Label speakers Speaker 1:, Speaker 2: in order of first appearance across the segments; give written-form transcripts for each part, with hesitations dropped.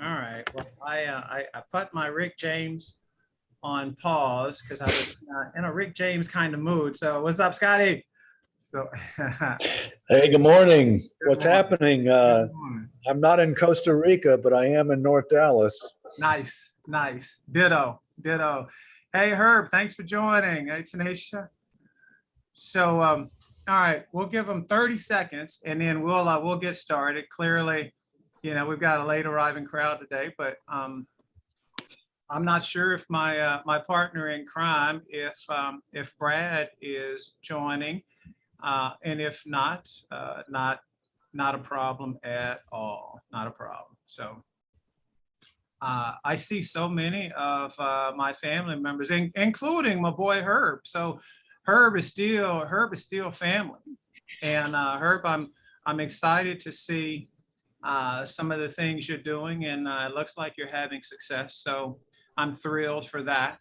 Speaker 1: All right. Well, I put my Rick James on pause because I was in a Rick James kind of mood. So what's up, Scotty? So
Speaker 2: Hey, good morning.
Speaker 1: Good
Speaker 2: What's
Speaker 1: morning.
Speaker 2: happening?
Speaker 1: Good morning.
Speaker 2: I'm not in Costa Rica, but I am in North Dallas.
Speaker 1: Nice, nice. Ditto, ditto. Hey, Herb, thanks for joining. Hey, Tanisha. So, all right, we'll give them 30 seconds and then we'll get started. Clearly, we've got a late arriving crowd today, but I'm not sure if my partner in crime, if Brad is joining, and if not, not a problem at all. Not a problem. So I see so many of my family members, including my boy Herb. So Herb is still family, and Herb, I'm excited to see some of the things you're doing, and it looks like you're having success. So I'm thrilled for that.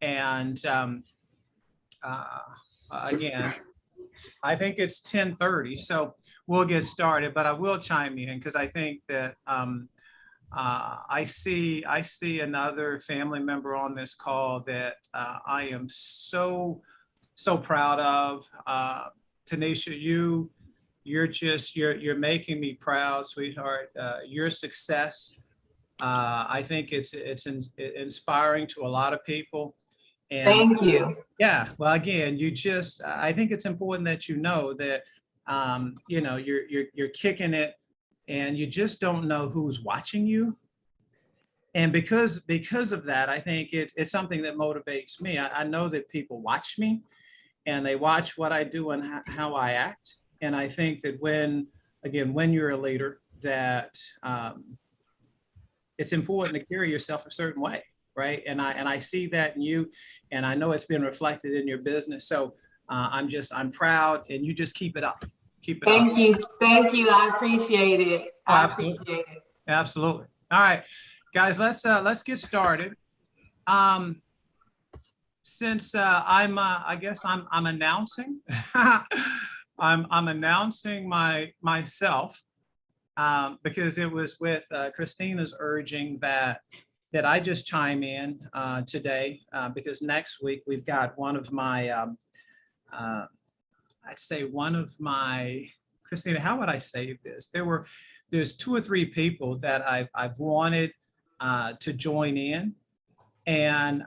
Speaker 1: And again, I think it's 10:30, so we'll get started. But I will chime in because I think that I see another family member on this call that I am so proud of. Tanisha, you're making me proud, sweetheart. Your success, I think it's inspiring to a lot of people. And
Speaker 3: thank you.
Speaker 1: Yeah, well, again, I think it's important that that you're kicking it, and you just don't know who's watching you. And because of that, I think it's something that motivates me. I know that people watch me, and they watch what I do and how I act. And I think that when you're a leader, that it's important to carry yourself a certain way, right? And I see that in you, and I know it's been reflected in your business. So I'm proud, and you just keep it up. Keep it up.
Speaker 3: Thank you. I appreciate it. I appreciate it.
Speaker 1: Absolutely. All right, guys, let's get started. Since I guess I'm announcing, I'm announcing myself. Because it was with Christina's urging that I just chime in today, because next week we've got one of my, Christina, how would I say this? There's 2 or 3 people that I've wanted to join in, and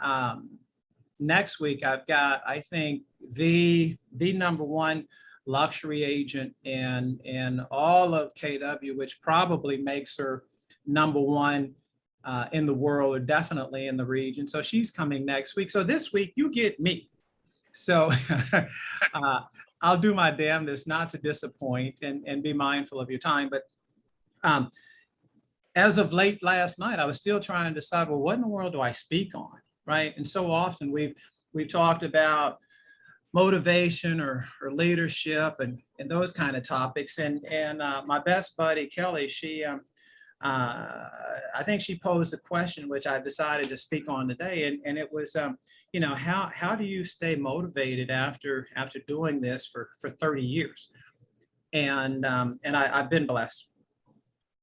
Speaker 1: next week I've got, I think, the number one luxury agent in all of KW, which probably makes her number one in the world, or definitely in the region. So she's coming next week. So this week you get me. So I'll do my damnedest not to disappoint and be mindful of your time. But as of late last night, I was still trying to decide, well, what in the world do I speak on, right? And so often we've talked about motivation or leadership and those kind of topics. And my best buddy, Kelly, she, I think she posed a question, which I decided to speak on today. And it was, how do you stay motivated after doing this for 30 years? And I've been blessed.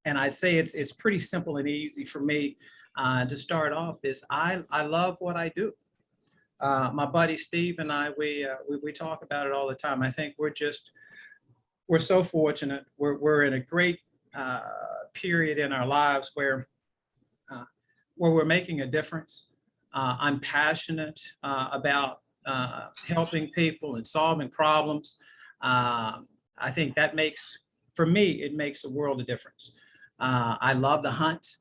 Speaker 1: And I'd say it's pretty simple and easy for me to start off is I love what I do. My buddy Steve and I, we talk about it all the time. I think we're so fortunate. We're in a great period in our lives where we're making a difference. I'm passionate about helping people and solving problems. I think that for me, it makes a world of difference. I love the hunt.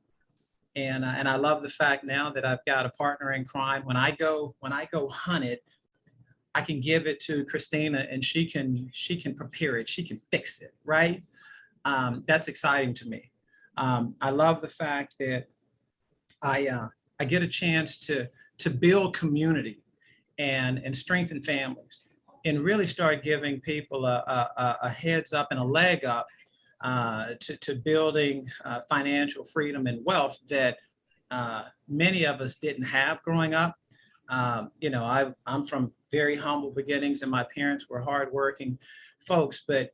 Speaker 1: And I love the fact now that I've got a partner in crime. When I go hunt it, I can give it to Christina, and she can prepare it. She can fix it, right? That's exciting to me. I love the fact that I get a chance to build community and strengthen families, and really start giving people a heads up and a leg up to building financial freedom and wealth that many of us didn't have growing up. I'm from very humble beginnings, and my parents were hardworking folks, but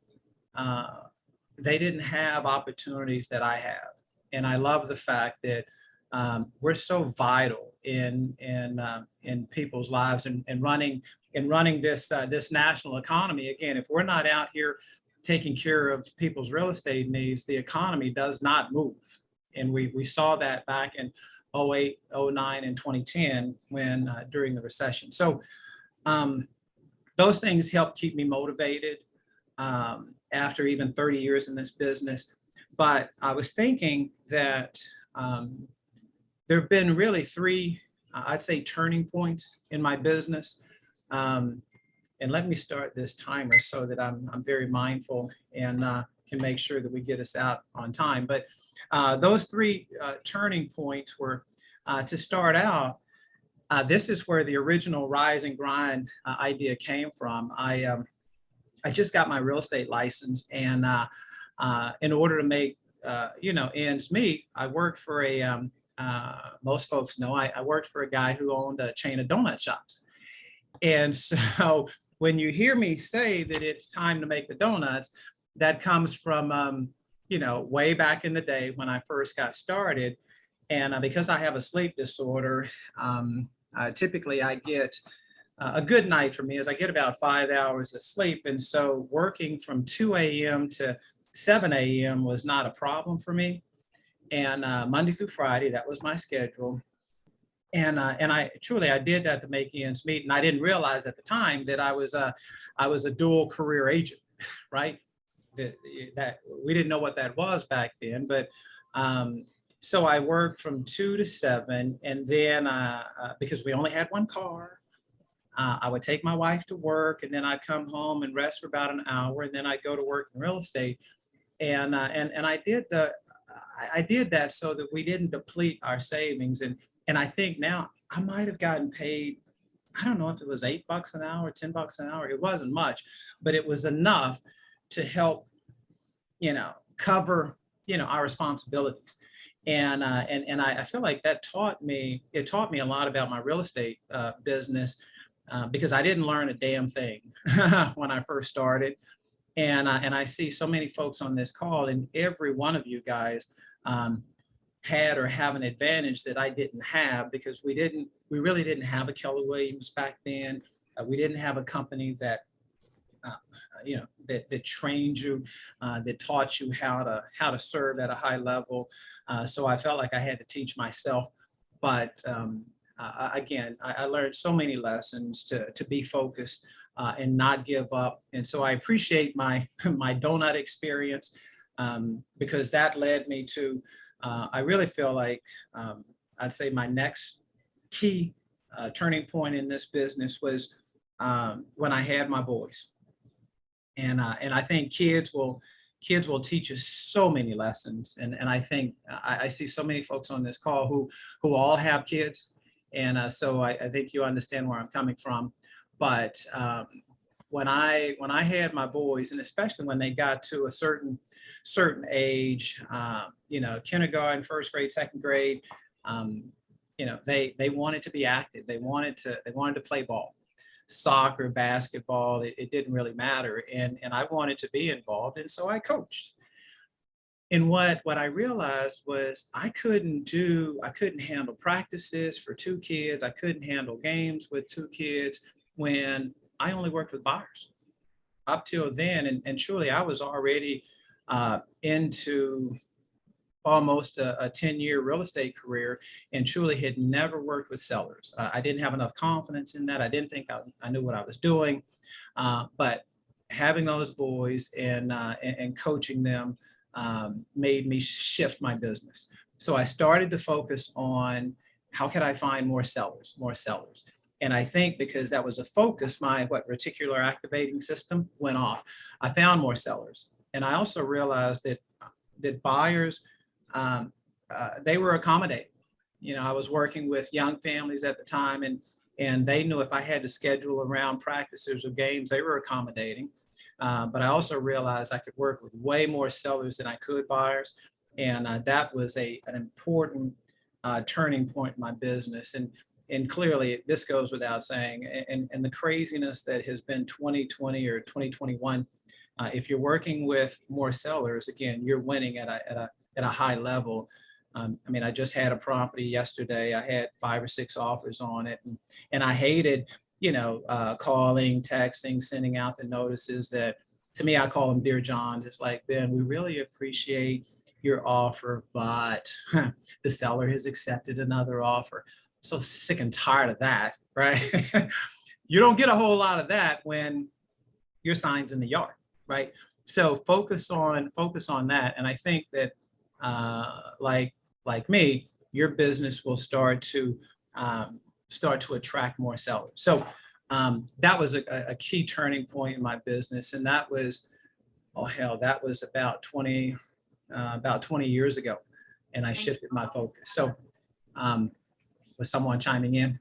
Speaker 1: they didn't have opportunities that I have. And I love the fact that we're so vital in people's lives and running this national economy. Again, if we're not out here taking care of people's real estate needs, the economy does not move. And we saw that back in 08, 09, and 2010 when during the recession. So those things help keep me motivated after even 30 years in this business. But I was thinking that there have been really three, I'd say, turning points in my business. And let me start this timer so that I'm very mindful and can make sure that we get us out on time. But those three turning points were to start out. This is where the original rise and grind idea came from. I just got my real estate license, and in order to make ends meet, I worked for most folks know I worked for a guy who owned a chain of donut shops. And so when you hear me say that it's time to make the donuts, that comes from way back in the day when I first got started. And because I have a sleep disorder, typically I get a good night for me is I get about 5 hours of sleep. And so working from 2 a.m. to 7 a.m. was not a problem for me. And Monday through Friday, that was my schedule. And I did that to make ends meet. And I didn't realize at the time that I was a dual career agent, right? That we didn't know what that was back then. But so I worked from 2 to 7. And then because we only had one car, I would take my wife to work, and then I'd come home and rest for about an hour, and then I'd go to work in real estate. And I did that so that we didn't deplete our savings. And I think now I might have gotten paid, I don't know if it was $8 an hour, $10 an hour. It wasn't much, but it was enough to help, cover, our responsibilities. And I feel like it taught me a lot about my real estate business because I didn't learn a damn thing when I first started. And I see so many folks on this call, and every one of you guys had or have an advantage that I didn't have because we really didn't have a Keller Williams back then. We didn't have a company that that trained you, that taught you how to serve at a high level. So I felt like I had to teach myself. But again, I learned so many lessons to be focused and not give up. And so I appreciate my donut experience because that led me to, I really feel like I'd say my next key turning point in this business was when I had my boys. And I think kids will teach us so many lessons. And I think I see so many folks on this call who all have kids. And so I think you understand where I'm coming from. But when I had my boys, and especially when they got to a certain age, kindergarten, first grade, second grade, they wanted to be active. They wanted to play ball, soccer, basketball. It didn't really matter, and I wanted to be involved, and so I coached. And what I realized was I couldn't handle practices for 2 kids. I couldn't handle games with 2 kids when I only worked with buyers. Up till then, and truly I was already into almost a 10-year real estate career and truly had never worked with sellers. I didn't have enough confidence in that. I didn't think I knew what I was doing. But having those boys and coaching them made me shift my business. So I started to focus on how could I find more sellers. And I think because that was a focus, my reticular activating system went off. I found more sellers. And I also realized that buyers, they were accommodating. I was working with young families at the time, and they knew if I had to schedule around practices or games, they were accommodating. But I also realized I could work with way more sellers than I could buyers. And that was an important turning point in my business. And clearly, this goes without saying, and the craziness that has been 2020 or 2021 if you're working with more sellers, again, you're winning at a high level. I mean, I just had a property yesterday. I had 5 or 6 offers on it, and I hated, calling, texting, sending out the notices that, to me, I call them Dear John, just like, Ben, we really appreciate your offer, but the seller has accepted another offer. So sick and tired of that, right? You don't get a whole lot of that when your sign's in the yard, right? So focus on that, and I think that, like me, your business will start to attract more sellers. So that was a key turning point in my business, and that was, oh hell, that was about 20 years ago, and I shifted my focus. So was someone chiming in?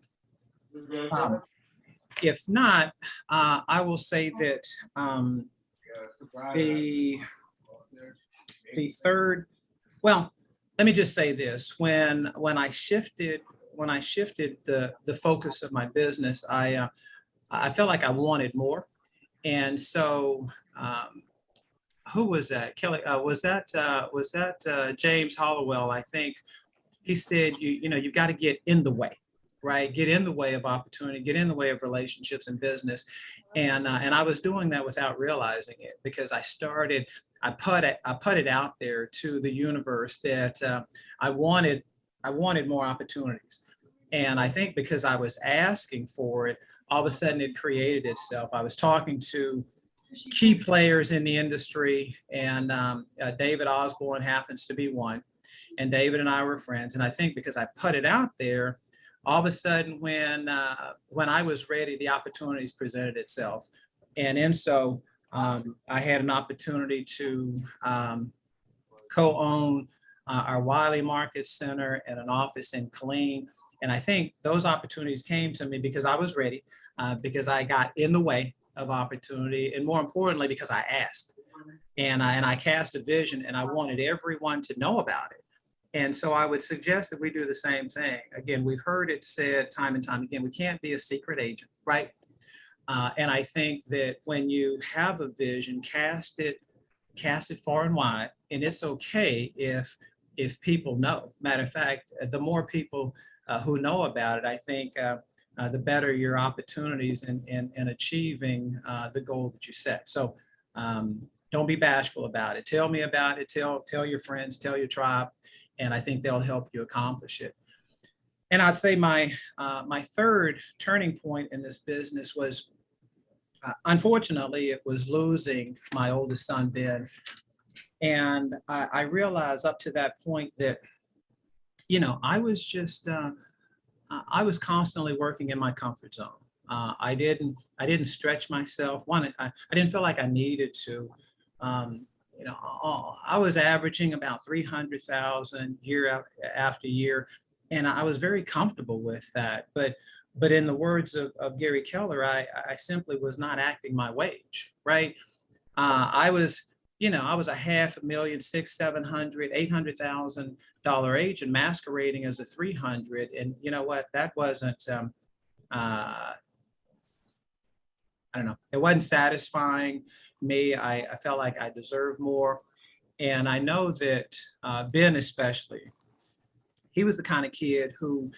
Speaker 1: If not, I will say that the third, well, let me just say this: when I shifted the focus of my business, I felt like I wanted more, and so who was that? Kelly? Was that James Hollowell? I think he said, you've got to get in the way, right? Get in the way of opportunity, get in the way of relationships and business. And I was doing that without realizing it, because I put it out there to the universe that I wanted more opportunities. And I think because I was asking for it, all of a sudden it created itself. I was talking to key players in the industry, and David Osborne happens to be one. And David and I were friends. And I think because I put it out there, all of a sudden when I was ready, the opportunities presented itself. And so I had an opportunity to co-own our Wiley Market Center and an office in Killeen. And I think those opportunities came to me because I was ready, because I got in the way of opportunity, and more importantly, because I asked. And I cast a vision, and I wanted everyone to know about it. And so I would suggest that we do the same thing. Again, we've heard it said time and time again, we can't be a secret agent, right? And I think that when you have a vision, cast it far and wide, and it's okay if people know. Matter of fact, the more people who know about it, I think the better your opportunities in achieving the goal that you set. So don't be bashful about it. Tell me about it. Tell your friends, tell your tribe, and I think they'll help you accomplish it. And I'd say my third turning point in this business was, unfortunately, it was losing my oldest son, Ben. And I realized up to that point that, I was just, I was constantly working in my comfort zone. I didn't stretch myself. I didn't feel like I needed to. I was averaging about 300,000 year after year, and I was very comfortable with that. But in the words of Gary Keller, I simply was not acting my wage, right? I was a $500,000, $600,000, $700,000, $800,000 agent masquerading as a 300. And you know what? That wasn't, I don't know, it wasn't satisfying me. I felt like I deserved more. And I know that Ben especially, he was the kind of kid who,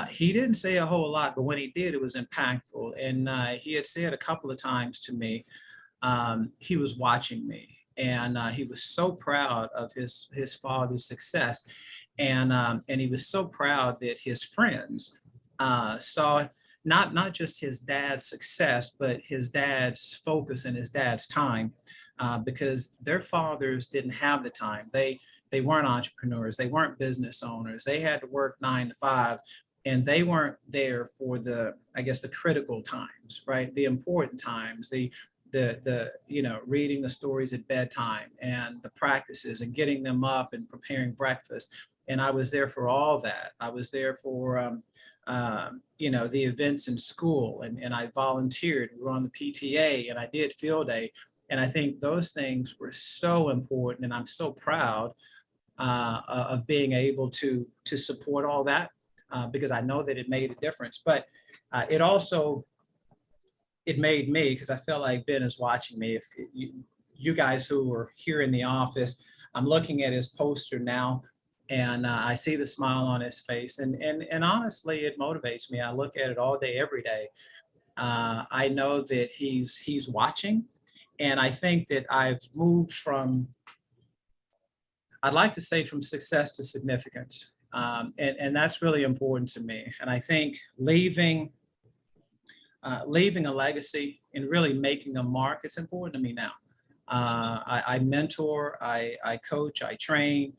Speaker 1: he didn't say a whole lot, but when he did, it was impactful. And he had said a couple of times to me, he was watching me, and he was so proud of his father's success. And he was so proud that his friends saw not just his dad's success, but his dad's focus and his dad's time, because their fathers didn't have the time. They weren't entrepreneurs. They weren't business owners. They had to work 9 to 5, and they weren't there for the critical times, right? The important times, the reading the stories at bedtime, and the practices, and getting them up and preparing breakfast. And I was there for all that. I was there for the events in school, and I volunteered. We were on the PTA, and I did field day. And I think those things were so important, and I'm so proud of being able to support all that, because I know that it made a difference. But it made me, because I felt like Ben is watching me. you guys who are here in the office, I'm looking at his poster now, and I see the smile on his face, and honestly, it motivates me. I look at it all day, every day. I know that he's watching, and I think that I've moved from, I'd like to say, from success to significance, and that's really important to me. And I think leaving a legacy and really making a mark, it's important to me now. I mentor, I coach, I train,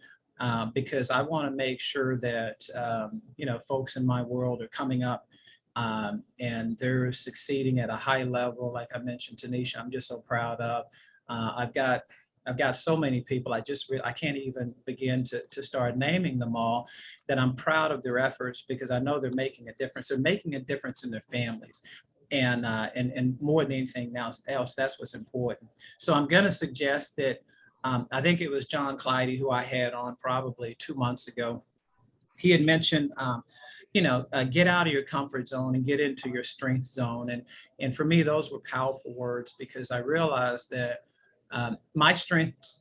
Speaker 1: because I want to make sure that folks in my world are coming up, and they're succeeding at a high level. Like I mentioned, Tanisha, I'm just so proud of. I've got so many people. I can't even begin to start naming them all. That I'm proud of their efforts, because I know they're making a difference. They're making a difference in their families. And more than anything else, that's what's important. So I'm going to suggest that, I think it was John Clyde who I had on probably 2 months ago. He had mentioned, get out of your comfort zone and get into your strength zone. And for me, those were powerful words, because I realized that my strength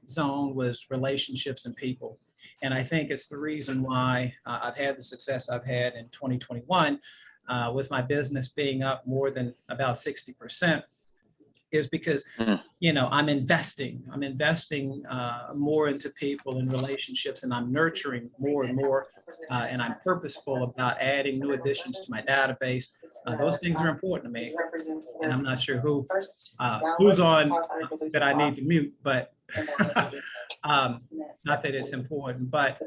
Speaker 1: zone was relationships and people. And I think it's the reason why I've had the success I've had in 2021, with my business being up more than about 60%, is because, I'm investing more into people and relationships, and I'm nurturing more and more, and I'm purposeful about adding new additions to my database. Those things are important to me, and I'm not sure who's on that I need to mute, but not that it's important, but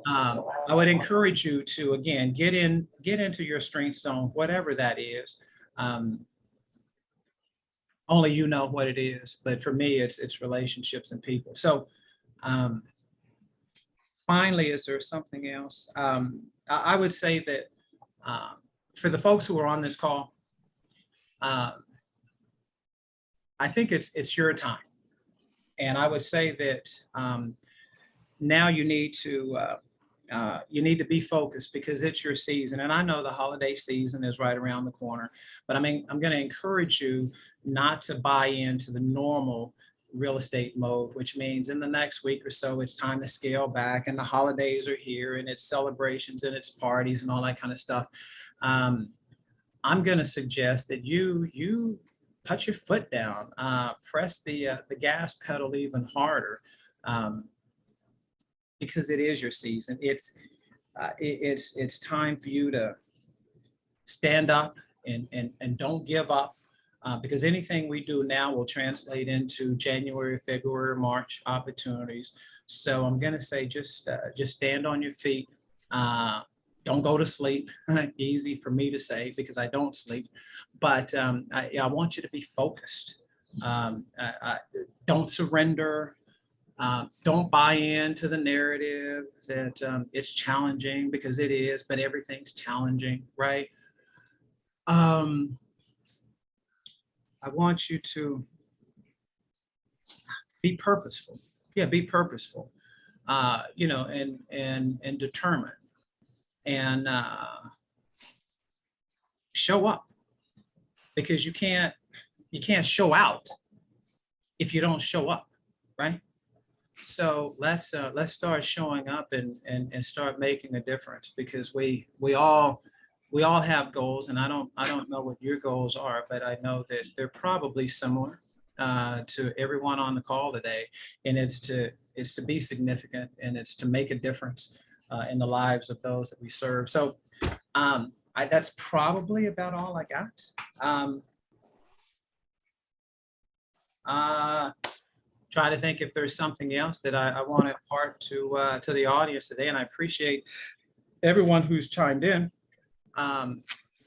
Speaker 1: I would encourage you to, again, get into your strength zone, whatever that is. Only you know what it is, but for me, it's relationships and people. So, finally, is there something else? I would say that, for the folks who are on this call, I think it's your time, and I would say that, now you need to be focused, because it's your season. And I know the holiday season is right around the corner, but I'm going to encourage you not to buy into the normal real estate mode, which means in the next week or so, it's time to scale back, and the holidays are here, and it's celebrations and it's parties and all that kind of stuff. I'm going to suggest that you put your foot down, press the gas pedal even harder, because it is your season. It's time for you to stand up and don't give up, because anything we do now will translate into January, February, March opportunities. So I'm going to say, just stand on your feet. Don't go to sleep. Easy for me to say, because I don't sleep, but I want you to be focused. Don't surrender. Don't buy into the narrative that it's challenging, because it is, but everything's challenging, right? I want you to be purposeful. Yeah, be purposeful, and determined, and show up, because you can't show out if you don't show up, right? So let's start showing up and start making a difference, because we all have goals, and I don't know what your goals are, but I know that they're probably similar to everyone on the call today, and it's to be significant, and it's to make a difference in the lives of those that we serve. So that's probably about all I got. Try to think if there's something else that I want to impart to the audience today, and I appreciate everyone who's chimed in.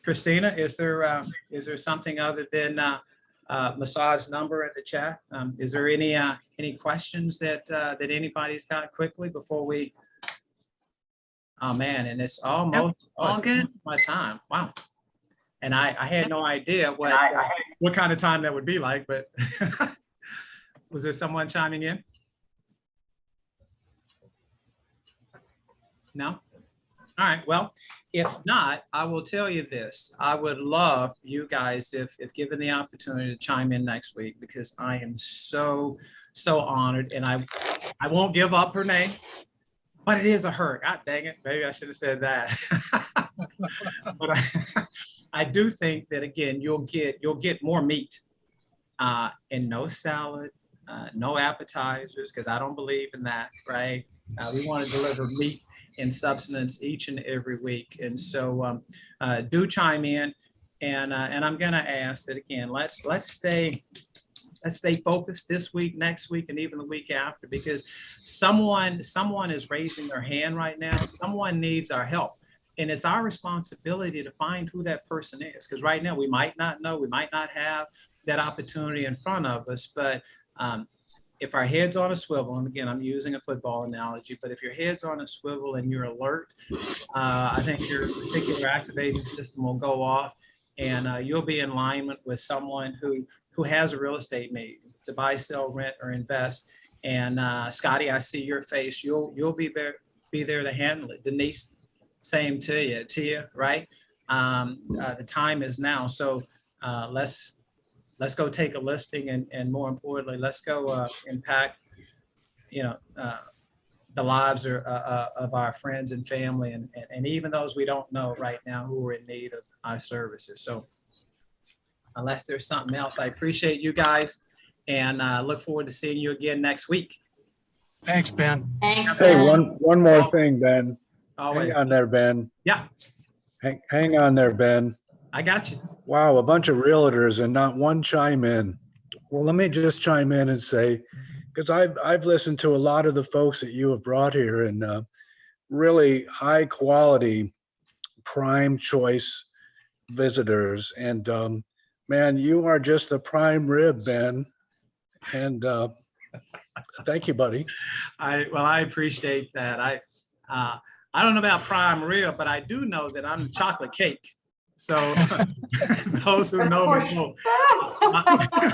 Speaker 1: Christina, is there something other than Masad's number in the chat? Is there any questions that anybody's got quickly before we? Oh man, and it's almost
Speaker 4: all good.
Speaker 1: My time. Wow, and I had no idea what kind of time that would be like, but. Was there someone chiming in? No? All right. Well, if not, I will tell you this. I would love you guys, if given the opportunity, to chime in next week, because I am so, so honored, and I won't give up her name, but it is a her. God dang it. Maybe I should have said that. But I do think that, again, you'll get more meat and no salad, no appetizers, because I don't believe in that, right? We want to deliver meat and substance each and every week. And so do chime in. And I'm going to ask that, again, let's stay focused this week, next week, and even the week after, because someone is raising their hand right now. Someone needs our help. And it's our responsibility to find who that person is. Because right now we might not know, we might not have that opportunity in front of us. But if our head's on a swivel, and again, I'm using a football analogy, but if your head's on a swivel and you're alert, I think your particular activating system will go off, and you'll be in alignment with someone who has a real estate need to buy, sell, rent, or invest. And Scotty, I see your face. You'll be there to handle it. Denise, same to you. Tia, right? The time is now. So let's go take a listing, and more importantly, let's go impact, the lives of our friends and family, and even those we don't know right now who are in need of our services. So unless there's something else, I appreciate you guys, and look forward to seeing you again next week.
Speaker 4: Thanks, Ben.
Speaker 3: Thanks,
Speaker 2: Hey,
Speaker 3: Ben.
Speaker 2: one more thing, Ben.
Speaker 1: Always.
Speaker 2: Hang on there, Ben.
Speaker 1: Yeah,
Speaker 2: Hang on there, Ben.
Speaker 1: I got you.
Speaker 2: Wow, a bunch of realtors and not one chime in. Well, let me just chime in and say, because I've listened to a lot of the folks that you have brought here, and really high quality, prime choice visitors. And man, you are just the prime rib, Ben. And thank you, buddy.
Speaker 1: I appreciate that. I don't know about prime rib, but I do know that I'm chocolate cake. So those who know me know,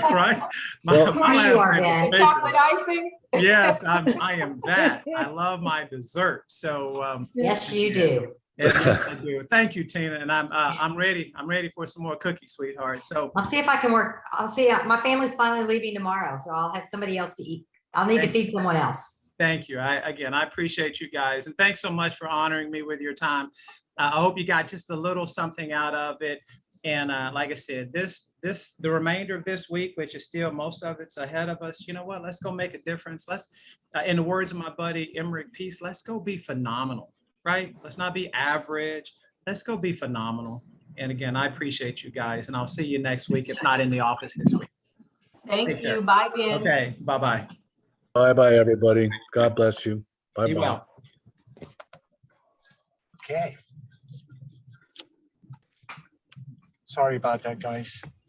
Speaker 1: right?
Speaker 2: Well,
Speaker 3: Of course you are, Ben.
Speaker 1: Bacon.
Speaker 3: Chocolate icing?
Speaker 1: Yes, I am that. I love my dessert. So
Speaker 5: Yes, you do.
Speaker 1: yes, I do. Thank you, Tina, and I'm ready. I'm ready for some more cookies, sweetheart. So
Speaker 5: I'll see if I can work. I'll see. My family's finally leaving tomorrow, so I'll have somebody else to eat. I'll need to feed someone else.
Speaker 1: thank you. I appreciate you guys, and thanks so much for honoring me with your time. I hope you got just a little something out of it. And like I said, the remainder of this week, which is still most of it's ahead of us, you know what? Let's go make a difference. Let's, in the words of my buddy Emmerich Peace, let's go be phenomenal, right? Let's not be average. Let's go be phenomenal. And again, I appreciate you guys, and I'll see you next week, if not in the office this week.
Speaker 3: Thank
Speaker 1: Take care.
Speaker 3: you. Bye, Ben.
Speaker 1: Okay, bye-bye.
Speaker 2: Bye-bye, everybody. God bless you.
Speaker 1: Be
Speaker 2: Bye-bye.
Speaker 1: well.
Speaker 4: Okay. Sorry about that, guys.